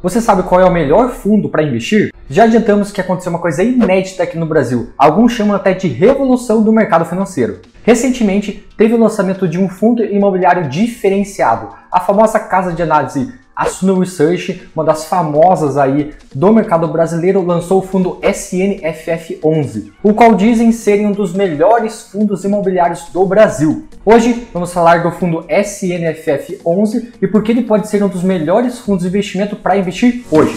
Você sabe qual é o melhor fundo para investir? Já adiantamos que aconteceu uma coisa inédita aqui no Brasil. Alguns chamam até de revolução do mercado financeiro. Recentemente, teve o lançamento de um fundo imobiliário diferenciado. A famosa casa de análise a Suno Research, uma das famosas aí do mercado brasileiro, lançou o fundo SNFF11, o qual dizem serem um dos melhores fundos imobiliários do Brasil. Hoje vamos falar do fundo SNFF11 e por que ele pode ser um dos melhores fundos de investimento para investir hoje.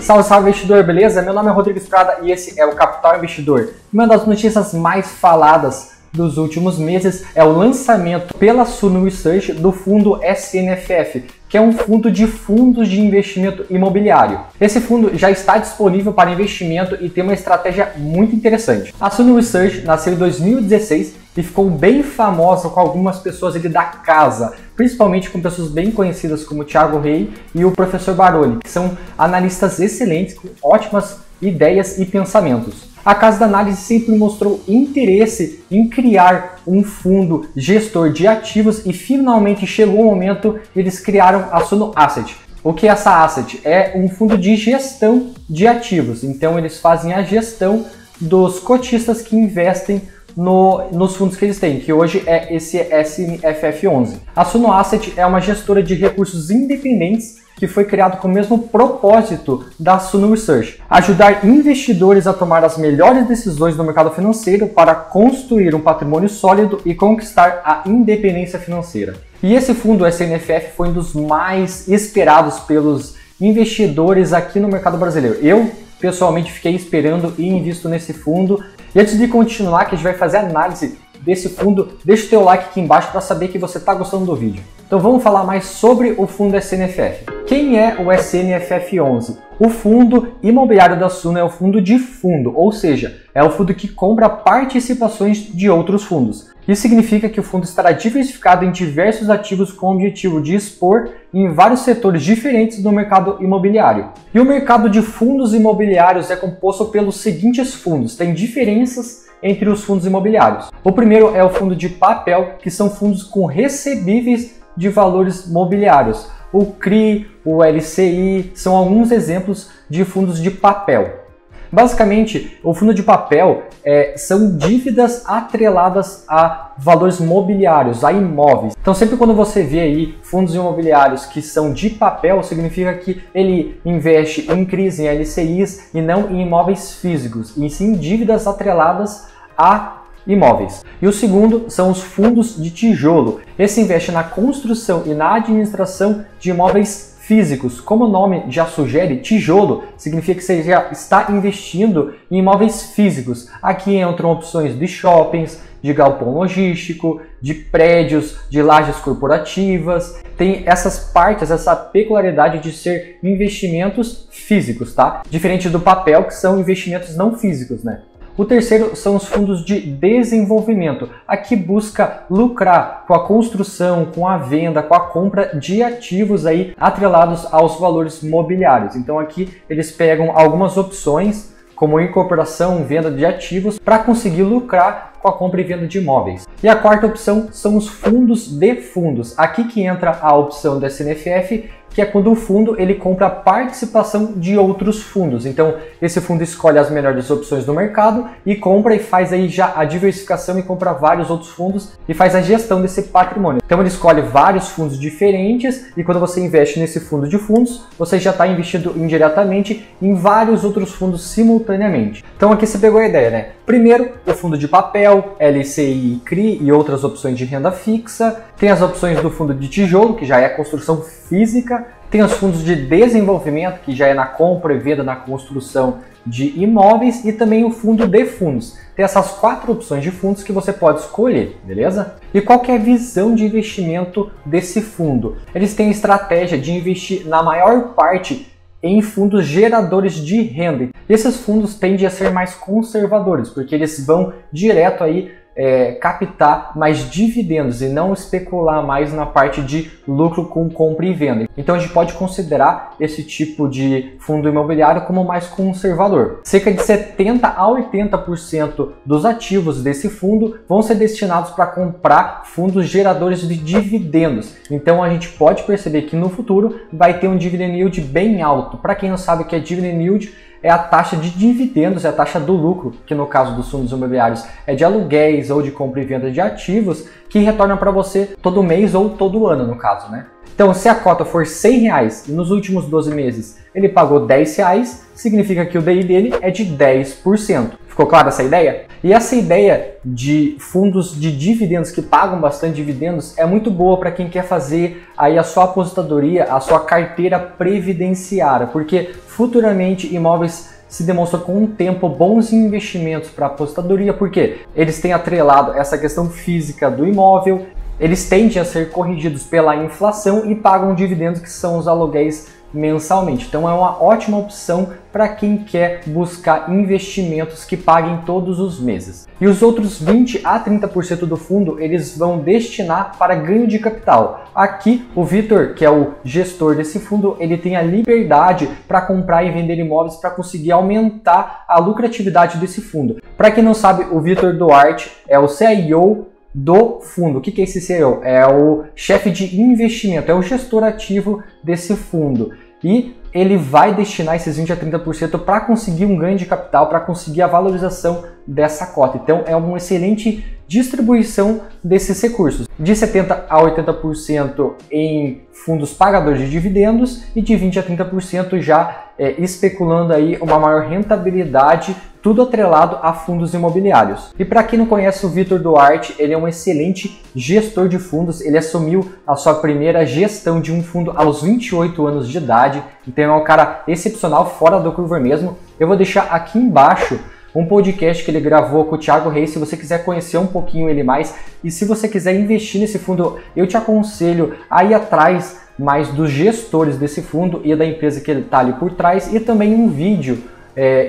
Salve, salve investidor, beleza? Meu nome é Rodrigo Estrada e esse é o Capital Investidor. Uma das notícias mais faladas dos últimos meses é o lançamento pela Suno Research do fundo SNFF, que é um fundo de fundos de investimento imobiliário. Esse fundo já está disponível para investimento e tem uma estratégia muito interessante. A Suno Research nasceu em 2016 e ficou bem famosa com algumas pessoas ali da casa, principalmente com pessoas bem conhecidas como o Thiago Rey e o professor Baroni, que são analistas excelentes com ótimas ideias e pensamentos. A casa da análise sempre mostrou interesse em criar um fundo gestor de ativos e finalmente chegou o momento e eles criaram a Suno Asset. O que é essa Asset? É um fundo de gestão de ativos, então eles fazem a gestão dos cotistas que investem nos fundos que eles têm, que hoje é esse SNFF11. A Suno Asset é uma gestora de recursos independentes que foi criado com o mesmo propósito da Suno Research: ajudar investidores a tomar as melhores decisões no mercado financeiro para construir um patrimônio sólido e conquistar a independência financeira. E esse fundo SNFF foi um dos mais esperados pelos investidores aqui no mercado brasileiro. Eu, pessoalmente, fiquei esperando e invisto nesse fundo. E antes de continuar, que a gente vai fazer a análise desse fundo, deixa o teu like aqui embaixo para saber que você está gostando do vídeo. Então vamos falar mais sobre o fundo SNFF. Quem é o SNFF11? O fundo imobiliário da Suno é o fundo de fundo, ou seja, é o fundo que compra participações de outros fundos. Isso significa que o fundo estará diversificado em diversos ativos com o objetivo de expor em vários setores diferentes do mercado imobiliário. E o mercado de fundos imobiliários é composto pelos seguintes fundos, tem diferenças entre os fundos imobiliários. O primeiro é o fundo de papel, que são fundos com recebíveis de valores mobiliários. O CRI, o LCI, são alguns exemplos de fundos de papel. Basicamente, o fundo de papel são dívidas atreladas a valores mobiliários, a imóveis. Então, sempre quando você vê aí fundos imobiliários que são de papel, significa que ele investe em CRIs, em LCIs e não em imóveis físicos, e sim dívidas atreladas a imóveis. E o segundo são os fundos de tijolo. Esse investe na construção e na administração de imóveis físicos. Como o nome já sugere, tijolo significa que você já está investindo em imóveis físicos. Aqui entram opções de shoppings, de galpão logístico, de prédios, de lajes corporativas. Tem essas partes, essa peculiaridade de ser investimentos físicos, tá? Diferente do papel, que são investimentos não físicos, né? O terceiro são os fundos de desenvolvimento. Aqui busca lucrar com a construção, com a venda, com a compra de ativos aí atrelados aos valores mobiliários. Então aqui eles pegam algumas opções, como incorporação, venda de ativos, para conseguir lucrar com a compra e venda de imóveis. E a quarta opção são os fundos de fundos. Aqui que entra a opção da SNFF, que é quando o fundo ele compra a participação de outros fundos. Então, esse fundo escolhe as melhores opções do mercado e compra e faz aí já a diversificação e compra vários outros fundos e faz a gestão desse patrimônio. Então, ele escolhe vários fundos diferentes e quando você investe nesse fundo de fundos, você já está investindo indiretamente em vários outros fundos simultaneamente. Então, aqui você pegou a ideia, né? Primeiro, o fundo de papel, LCI, CRI e outras opções de renda fixa. Tem as opções do fundo de tijolo, que já é a construção física. Tem os fundos de desenvolvimento, que já é na compra e venda, na construção de imóveis. E também o fundo de fundos. Tem essas quatro opções de fundos que você pode escolher, beleza? E qual que é a visão de investimento desse fundo? Eles têm a estratégia de investir na maior parte em fundos geradores de renda. E esses fundos tendem a ser mais conservadores, porque eles vão direto aí captar mais dividendos e não especular mais na parte de lucro com compra e venda. Então a gente pode considerar esse tipo de fundo imobiliário como mais conservador. Cerca de 70 a 80% dos ativos desse fundo vão ser destinados para comprar fundos geradores de dividendos. Então a gente pode perceber que no futuro vai ter um dividend yield bem alto. Para quem não sabe o que é dividend yield, é a taxa de dividendos, é a taxa do lucro, que no caso dos fundos imobiliários é de aluguéis ou de compra e venda de ativos, que retornam para você todo mês ou todo ano, no caso, né? Então, se a cota for R$100 e nos últimos 12 meses ele pagou R$10, significa que o DI dele é de 10%. Ficou clara essa ideia? E essa ideia de fundos de dividendos que pagam bastante dividendos é muito boa para quem quer fazer aí a sua aposentadoria, a sua carteira previdenciária, porque futuramente imóveis se demonstram com o tempo bons investimentos para aposentadoria, porque eles têm atrelado essa questão física do imóvel, eles tendem a ser corrigidos pela inflação e pagam dividendos, que são os aluguéis mensalmente. Então é uma ótima opção para quem quer buscar investimentos que paguem todos os meses. E os outros 20 a 30% do fundo eles vão destinar para ganho de capital. Aqui o Vitor, que é o gestor desse fundo, ele tem a liberdade para comprar e vender imóveis para conseguir aumentar a lucratividade desse fundo. Para quem não sabe, o Vitor Duarte é o CEO do fundo. O que é esse CEO? É o chefe de investimento, é o gestor ativo desse fundo. E ele vai destinar esses 20 a 30% para conseguir um ganho de capital, para conseguir a valorização dessa cota. Então é uma excelente distribuição desses recursos. De 70 a 80% em fundos pagadores de dividendos e de 20 a 30% já especulando aí uma maior rentabilidade, tudo atrelado a fundos imobiliários. E para quem não conhece o Vitor Duarte, ele é um excelente gestor de fundos, ele assumiu a sua primeira gestão de um fundo aos 28 anos de idade, então é um cara excepcional, fora do curva mesmo. Eu vou deixar aqui embaixo um podcast que ele gravou com o Thiago Reis, se você quiser conhecer um pouquinho ele mais, e se você quiser investir nesse fundo, eu te aconselho a ir atrás mais dos gestores desse fundo e da empresa que ele está ali por trás, e também um vídeo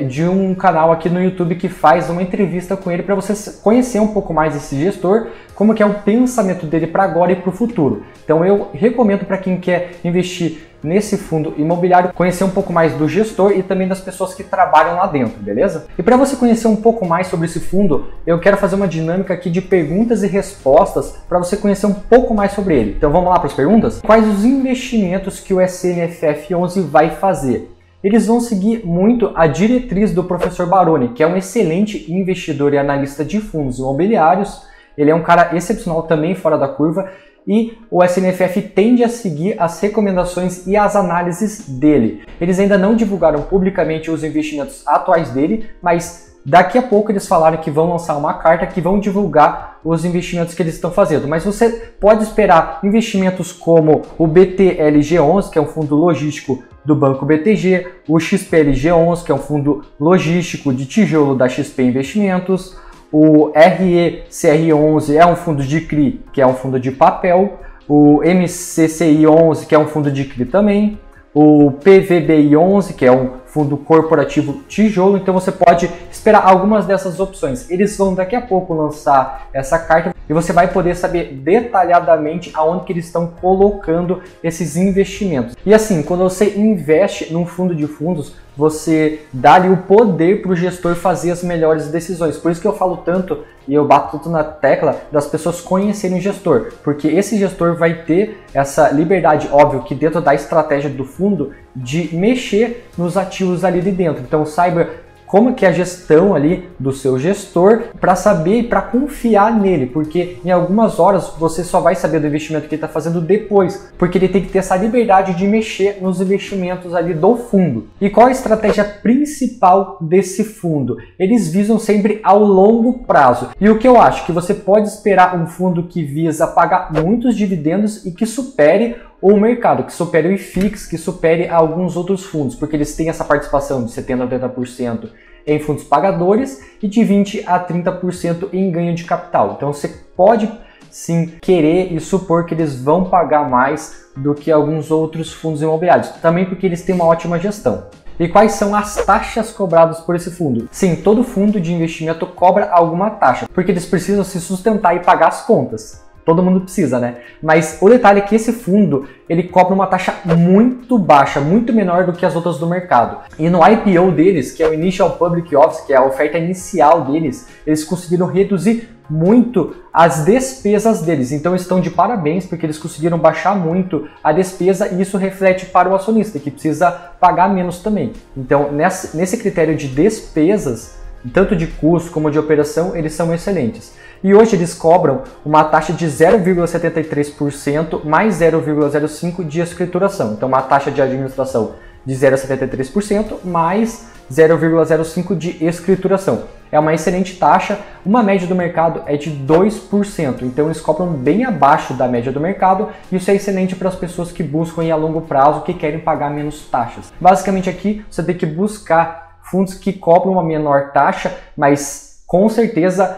de um canal aqui no YouTube que faz uma entrevista com ele para você conhecer um pouco mais esse gestor, como que é o pensamento dele para agora e para o futuro. Então eu recomendo para quem quer investir nesse fundo imobiliário, conhecer um pouco mais do gestor e também das pessoas que trabalham lá dentro, beleza? E para você conhecer um pouco mais sobre esse fundo, eu quero fazer uma dinâmica aqui de perguntas e respostas para você conhecer um pouco mais sobre ele. Então vamos lá para as perguntas? Quais os investimentos que o SNFF 11 vai fazer? Eles vão seguir muito a diretriz do professor Baroni, que é um excelente investidor e analista de fundos imobiliários. Ele é um cara excepcional também fora da curva e o SNFF tende a seguir as recomendações e as análises dele. Eles ainda não divulgaram publicamente os investimentos atuais dele, mas daqui a pouco eles falaram que vão lançar uma carta que vão divulgar os investimentos que eles estão fazendo. Mas você pode esperar investimentos como o BTLG11, que é um fundo logístico do Banco BTG, o XPLG11, que é um fundo logístico de tijolo da XP Investimentos, o RECR11 é um fundo de CRI, que é um fundo de papel, o MCCI11, que é um fundo de CRI também, o PVBI11, que é um fundo corporativo tijolo. Então você pode esperar algumas dessas opções. Eles vão daqui a pouco lançar essa carta e você vai poder saber detalhadamente aonde que eles estão colocando esses investimentos. E assim, quando você investe num fundo de fundos, você dá ali o poder para o gestor fazer as melhores decisões. Por isso que eu falo tanto e eu bato tanto na tecla das pessoas conhecerem o gestor, porque esse gestor vai ter essa liberdade, óbvio, que dentro da estratégia do fundo, de mexer nos ativos ali de dentro. Então saiba como que é a gestão ali do seu gestor para saber e para confiar nele, porque em algumas horas você só vai saber do investimento que ele está fazendo depois, porque ele tem que ter essa liberdade de mexer nos investimentos ali do fundo. E qual a estratégia principal desse fundo? Eles visam sempre ao longo prazo. E o que eu acho que você pode esperar um fundo que visa pagar muitos dividendos e que supere o mercado, que supere o IFIX, que supere alguns outros fundos, porque eles têm essa participação de 70% a 80% em fundos pagadores e de 20% a 30% em ganho de capital. Então você pode sim querer e supor que eles vão pagar mais do que alguns outros fundos imobiliários, também porque eles têm uma ótima gestão. E quais são as taxas cobradas por esse fundo? Sim, todo fundo de investimento cobra alguma taxa, porque eles precisam se sustentar e pagar as contas. Todo mundo precisa, né? Mas o detalhe é que esse fundo, ele cobra uma taxa muito baixa, muito menor do que as outras do mercado. E no IPO deles, que é o Initial Public Offering, que é a oferta inicial deles, eles conseguiram reduzir muito as despesas deles. Então estão de parabéns, porque eles conseguiram baixar muito a despesa e isso reflete para o acionista, que precisa pagar menos também. Então nesse critério de despesas, tanto de custo como de operação, eles são excelentes. E hoje eles cobram uma taxa de 0,73% mais 0,05% de escrituração. Então uma taxa de administração de 0,73% mais 0,05% de escrituração. É uma excelente taxa, uma média do mercado é de 2%, então eles cobram bem abaixo da média do mercado, e isso é excelente para as pessoas que buscam a longo prazo, que querem pagar menos taxas. Basicamente aqui você tem que buscar fundos que cobram uma menor taxa, mas com certeza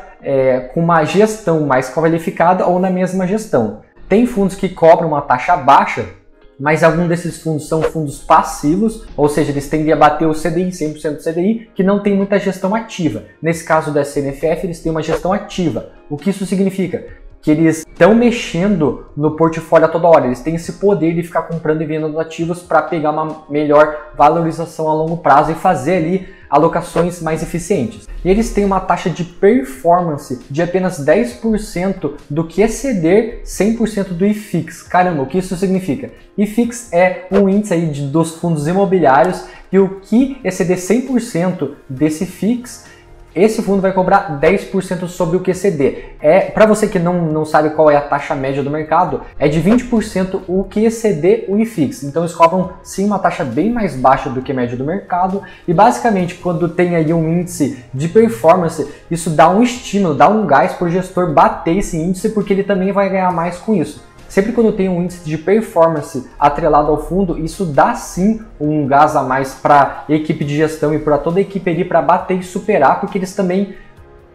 com uma gestão mais qualificada ou na mesma gestão. Tem fundos que cobram uma taxa baixa, mas alguns desses fundos são fundos passivos, ou seja, eles tendem a bater o CDI, 100% do CDI, que não tem muita gestão ativa. Nesse caso da SNFF, eles têm uma gestão ativa. O que isso significa? Que eles estão mexendo no portfólio a toda hora, eles têm esse poder de ficar comprando e vendendo ativos para pegar uma melhor valorização a longo prazo e fazer ali alocações mais eficientes. E eles têm uma taxa de performance de apenas 10% do que exceder 100% do IFIX. Caramba, o que isso significa? IFIX é um índice aí dos fundos imobiliários e o que exceder 100% desse IFIX, esse fundo vai cobrar 10% sobre o QCD. Para você que não sabe qual é a taxa média do mercado, é de 20% o QCD o IFIX. Então eles cobram sim uma taxa bem mais baixa do que a média do mercado. E basicamente quando tem aí um índice de performance, isso dá um estímulo, dá um gás para o gestor bater esse índice, porque ele também vai ganhar mais com isso. Sempre quando tem um índice de performance atrelado ao fundo, isso dá sim um gás a mais para a equipe de gestão e para toda a equipe ali para bater e superar, porque eles também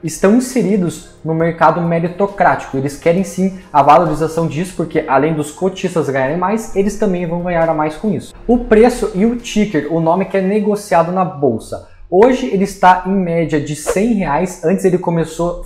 estão inseridos no mercado meritocrático. Eles querem sim a valorização disso, porque além dos cotistas ganharem mais, eles também vão ganhar a mais com isso. O preço e o ticker, o nome que é negociado na bolsa. Hoje ele está em média de R$100, antes ele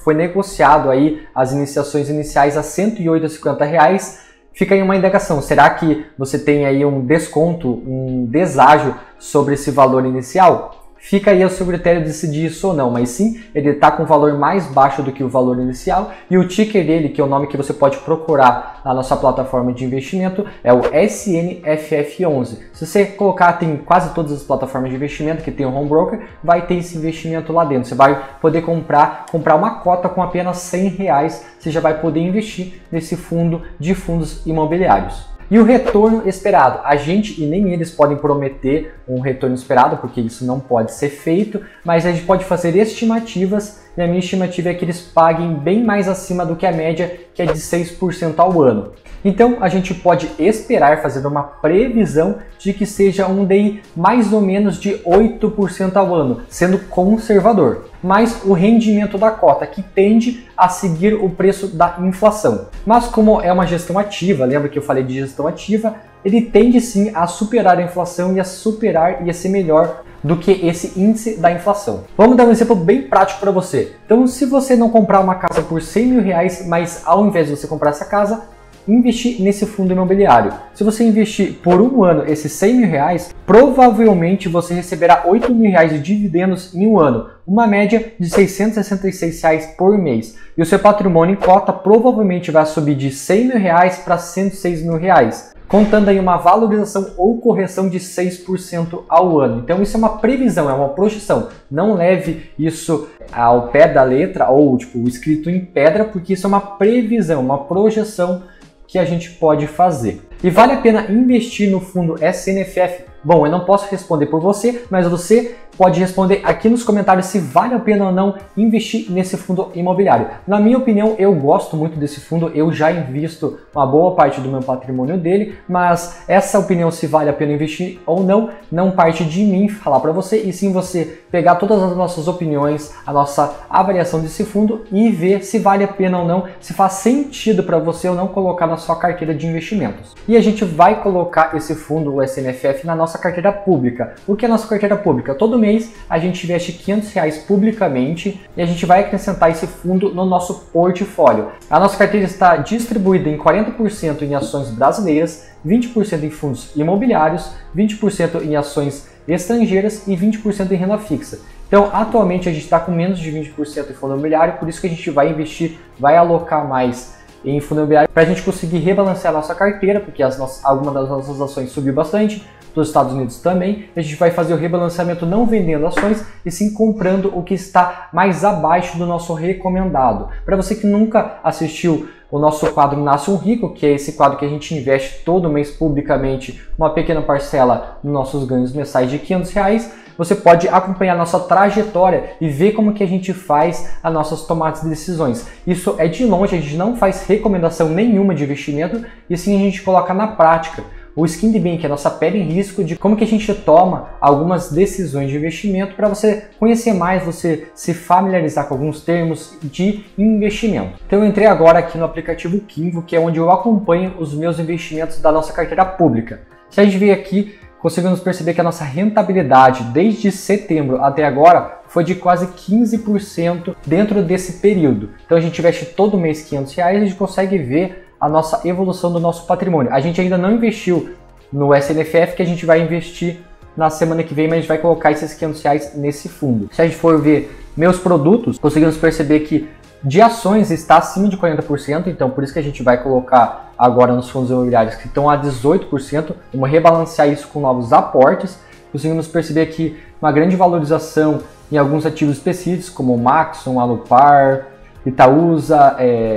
foi negociado aí as iniciações iniciais a R$108,50. Fica aí uma indagação, será que você tem aí um desconto, um deságio sobre esse valor inicial? Fica aí ao seu critério decidir isso ou não, mas sim, ele está com um valor mais baixo do que o valor inicial, e o ticker dele, que é o nome que você pode procurar na nossa plataforma de investimento, é o SNFF11. Se você colocar, tem quase todas as plataformas de investimento que tem o home broker, vai ter esse investimento lá dentro. Você vai poder comprar uma cota com apenas R$100, você já vai poder investir nesse fundo de fundos imobiliários. E o retorno esperado, a gente e nem eles podem prometer um retorno esperado, porque isso não pode ser feito, mas a gente pode fazer estimativas, e a minha estimativa é que eles paguem bem mais acima do que a média, que é de 6% ao ano. Então a gente pode esperar, fazer uma previsão de que seja um DI mais ou menos de 8% ao ano, sendo conservador. Mas o rendimento da cota, que tende a seguir o preço da inflação. Mas como é uma gestão ativa, lembra que eu falei de gestão ativa, ele tende sim a superar a inflação e a ser melhor do que esse índice da inflação. Vamos dar um exemplo bem prático para você. Então, se você não comprar uma casa por R$100 mil, mas ao invés de você comprar essa casa, investir nesse fundo imobiliário. Se você investir por um ano esses R$100 mil, provavelmente você receberá R$8 mil de dividendos em um ano, uma média de R$666 por mês. E o seu patrimônio em cota provavelmente vai subir de R$100 mil para R$106 mil, contando aí uma valorização ou correção de 6% ao ano. Então isso é uma previsão, é uma projeção. Não leve isso ao pé da letra ou escrito em pedra, porque isso é uma previsão, uma projeção que a gente pode fazer. E vale a pena investir no fundo SNFF? Bom, eu não posso responder por você, mas você pode responder aqui nos comentários se vale a pena ou não investir nesse fundo imobiliário. Na minha opinião, eu gosto muito desse fundo, eu já invisto uma boa parte do meu patrimônio dele, mas essa opinião se vale a pena investir ou não parte de mim falar para você, e sim você pegar todas as nossas opiniões, a nossa avaliação desse fundo e ver se vale a pena ou não, se faz sentido para você ou não colocar na sua carteira de investimentos. E a gente vai colocar esse fundo, o SNFF, na nossa carteira pública. O que é a nossa carteira pública? Todo mês a gente investe R$500 publicamente e a gente vai acrescentar esse fundo no nosso portfólio. A nossa carteira está distribuída em 40% em ações brasileiras, 20% em fundos imobiliários, 20% em ações estrangeiras e 20% em renda fixa. Então, atualmente a gente está com menos de 20% em fundo imobiliário, por isso que a gente vai investir, vai alocar mais em fundo imobiliário para a gente conseguir rebalancear a nossa carteira, porque algumas das nossas ações subiu bastante, dos Estados Unidos também. A gente vai fazer o rebalanceamento não vendendo ações, e sim comprando o que está mais abaixo do nosso recomendado. Para você que nunca assistiu o nosso quadro Nasce um Rico, que é esse quadro que a gente investe todo mês publicamente uma pequena parcela nos nossos ganhos mensais de R$500, você pode acompanhar nossa trajetória e ver como que a gente faz as nossas tomadas de decisões. Isso é de longe, a gente não faz recomendação nenhuma de investimento, e sim a gente coloca na prática o Skin the Bean, que é a nossa pele em risco, de como que a gente toma algumas decisões de investimento para você conhecer mais, você se familiarizar com alguns termos de investimento. Então eu entrei agora aqui no aplicativo Kinvo, que é onde eu acompanho os meus investimentos da nossa carteira pública. Se a gente ver aqui, conseguimos perceber que a nossa rentabilidade desde setembro até agora foi de quase 15% dentro desse período. Então a gente investe todo mês R$500 e a gente consegue ver a nossa evolução do nosso patrimônio. A gente ainda não investiu no SNFF, que a gente vai investir na semana que vem, mas a gente vai colocar esses R$500 nesse fundo. Se a gente for ver meus produtos, conseguimos perceber que de ações está acima de 40%, então por isso que a gente vai colocar agora nos fundos imobiliários que estão a 18%, vamos rebalancear isso com novos aportes. Conseguimos perceber aqui uma grande valorização em alguns ativos específicos, como Maxon, Alupar, Itaúsa,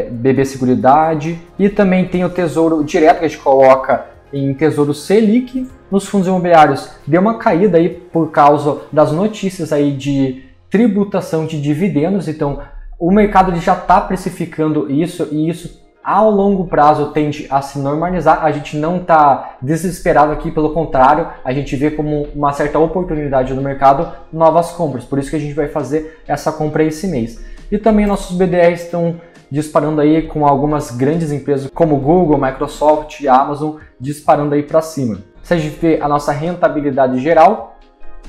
BB Seguridade, e também tem o Tesouro Direto, que a gente coloca em Tesouro Selic. Nos fundos imobiliários deu uma caída aí por causa das notícias aí de tributação de dividendos, então o mercado já está precificando isso, e isso ao longo prazo tende a se normalizar. A gente não está desesperado aqui, pelo contrário, a gente vê como uma certa oportunidade no mercado novas compras, por isso que a gente vai fazer essa compra esse mês. E também nossos BDRs estão disparando aí com algumas grandes empresas como Google, Microsoft e Amazon disparando aí para cima. Se a gente vê a nossa rentabilidade geral,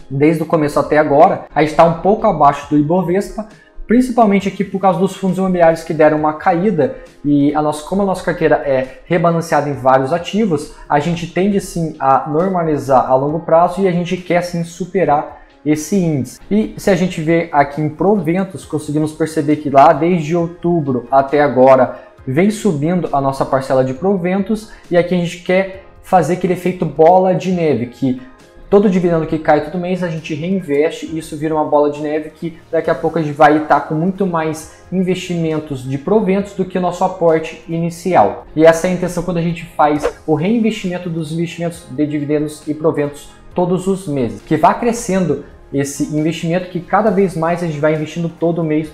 desde o começo até agora, a gente está um pouco abaixo do Ibovespa, principalmente aqui por causa dos fundos imobiliários que deram uma caída, e como a nossa carteira é rebalanceada em vários ativos, a gente tende sim a normalizar a longo prazo e a gente quer sim superar esse índice. E se a gente ver aqui em proventos, conseguimos perceber que lá desde outubro até agora vem subindo a nossa parcela de proventos, e aqui a gente quer fazer aquele efeito bola de neve, que todo dividendo que cai todo mês a gente reinveste e isso vira uma bola de neve, que daqui a pouco a gente vai estar com muito mais investimentos de proventos do que o nosso aporte inicial. E essa é a intenção quando a gente faz o reinvestimento dos investimentos de dividendos e proventos todos os meses, que vá crescendo esse investimento, que cada vez mais a gente vai investindo todo mês,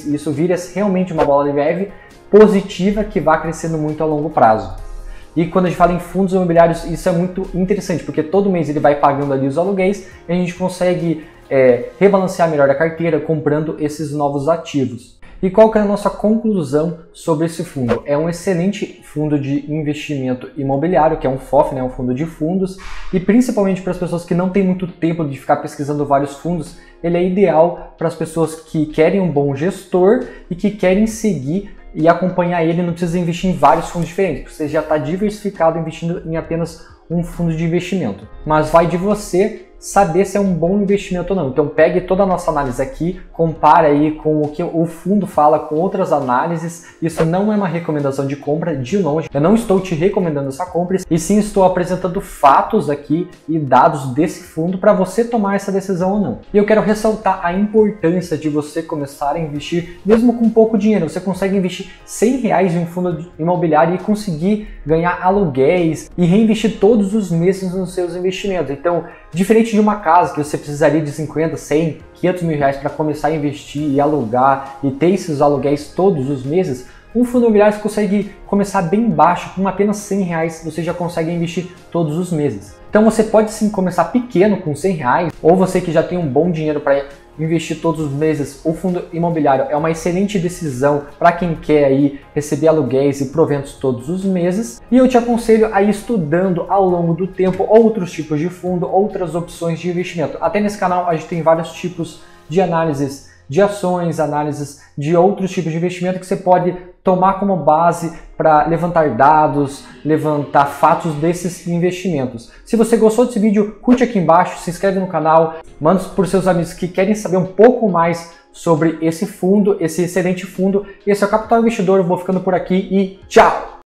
e isso vira realmente uma bola de neve positiva que vai crescendo muito a longo prazo. E quando a gente fala em fundos imobiliários, isso é muito interessante, porque todo mês ele vai pagando ali os aluguéis e a gente consegue rebalancear melhor a carteira comprando esses novos ativos. E qual que é a nossa conclusão sobre esse fundo? É um excelente fundo de investimento imobiliário, que é um FOF, né, um fundo de fundos, e principalmente para as pessoas que não têm muito tempo de ficar pesquisando vários fundos, ele é ideal para as pessoas que querem um bom gestor e que querem seguir e acompanhar ele, não precisa investir em vários fundos diferentes, você já está diversificado investindo em apenas um fundo de investimento. Mas vai de você saber se é um bom investimento ou não. Então pegue toda a nossa análise aqui, compara aí com o que o fundo fala com outras análises. Isso não é uma recomendação de compra, de longe. Eu não estou te recomendando essa compra, e sim estou apresentando fatos aqui e dados desse fundo para você tomar essa decisão ou não. E eu quero ressaltar a importância de você começar a investir, mesmo com pouco dinheiro. Você consegue investir R$100 em um fundo imobiliário e conseguir ganhar aluguéis e reinvestir todos os meses nos seus investimentos. Então, diferente de uma casa que você precisaria de 50, 100, 500 mil reais para começar a investir e alugar e ter esses aluguéis todos os meses, um fundo imobiliário você consegue começar bem baixo, com apenas 100 reais você já consegue investir todos os meses. Então você pode sim começar pequeno com 100 reais, ou você que já tem um bom dinheiro para investir todos os meses, o fundo imobiliário é uma excelente decisão para quem quer aí receber aluguéis e proventos todos os meses. E eu te aconselho a ir estudando ao longo do tempo outros tipos de fundo, outras opções de investimento. Até nesse canal a gente tem vários tipos de análises de ações, análises de outros tipos de investimento que você pode tomar como base para levantar dados, levantar fatos desses investimentos. Se você gostou desse vídeo, curte aqui embaixo, se inscreve no canal, manda para os seus amigos que querem saber um pouco mais sobre esse fundo, esse excelente fundo. Esse é o Capital Investidor, eu vou ficando por aqui e tchau!